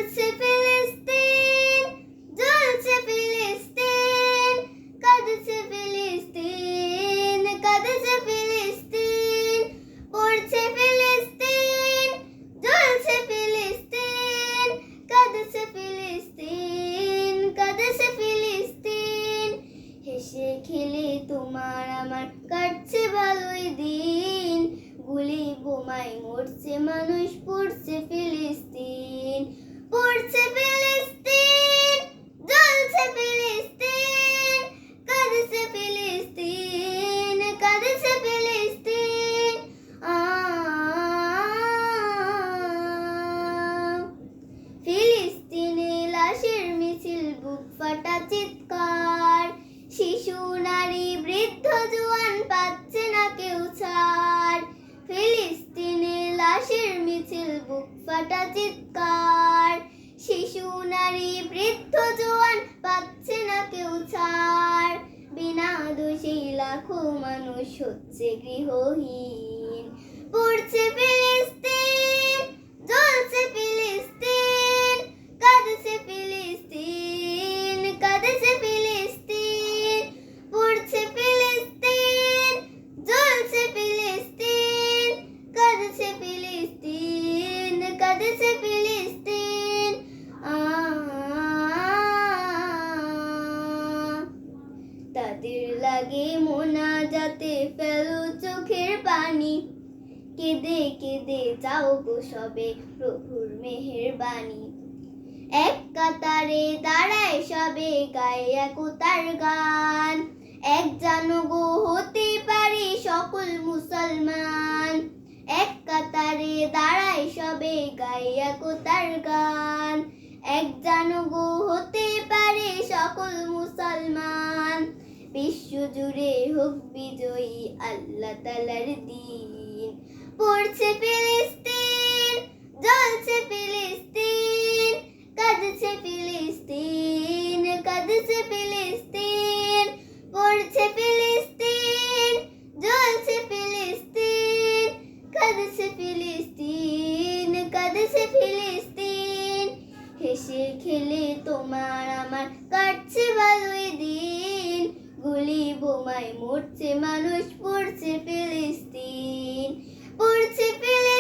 পড়ছে ফিলিস্তিন, জ্বলছে ফিলিস্তিন, কাঁদছে ফিলিস্তিন, কাঁদছে ফিলিস্তিন। পড়ছে ফিলিস্তিন, জ্বলছে ফিলিস্তিন, কাঁদছে ফিলিস্তিন, কাঁদছে ফিলিস্তিন। হেসে খেলে তোমার আমার কাটছে ভালোই দিন, গুলি বোমায় মরছে মানুষ, পড়ছে ফিলিস্তিন। পড়ছে ফিলিস্তিন, জ্বলছে ফিলিস্তিন, কাঁদছে ফিলিস্তিন, কাঁদছে ফিলিস্তিন। ফিলিস্তিনে লাশের মিছিল, বুক ফাটা চিৎকার, শিশু নারী বৃদ্ধ জোয়ান পাচ্ছে না কেউ ছাড়। ফিলিস্তিনে লাশের মিছিল, বুক ফাটা চিৎকার, শিশু নারী বৃদ্ধ জোয়ান পাচ্ছে না কেউ ছাড়। বিনা দোষী লাখো মানুষ হচ্ছে গৃহহীন। পড়ছে ফিলিস্তিন, জ্বলছে ফিলিস্তিন, কাঁদছে ফিলিস্তিন, কাঁদছে ফিলিস্তিন। পড়ছে ফিলিস্তিন, জ্বলছে ফিলিস্তিন, কাঁদছে ফিলিস্তিন, কাঁদছে ফিলিস্তিন। তাদের লাগে মোনাজাতে ফেলো চোখের পানি, কেঁদে কেঁদে যাও গো সবে প্রভুর মেহেরবানি। এক কাতারে দাঁড়ায় সবে, গায়ে একতার গান, এক জানো গো হতে পারি সকল মুসলমান। এক কাতারে দাঁড়ায় সবে, গায়ে একতার গান, এক জানো গো হতে পারে সকল মুসলমান। বিশ্ব জুড়ে হোক বিজয়ী আল্লাহ তাআলার দিন। পড়ছে ফিলিস্তিন, জ্বলছে ফিলিস্তিন, কাঁদছে ফিলিস্তিন, কাঁদছে ফিলিস্তিন। পড়ছে ফিলিস্তিন, জ্বলছে ফিলিস্তিন, কাঁদছে ফিলিস্তিন, কাঁদছে ফিলিস্তিন। হেসে খেলে তোমার আমার কাটছে ভালোই দিন, গুলি বোমায় মরছে মানুষ, পড়ছে ফিলিস্তিন। পড়ছে ফিলিস্তিন।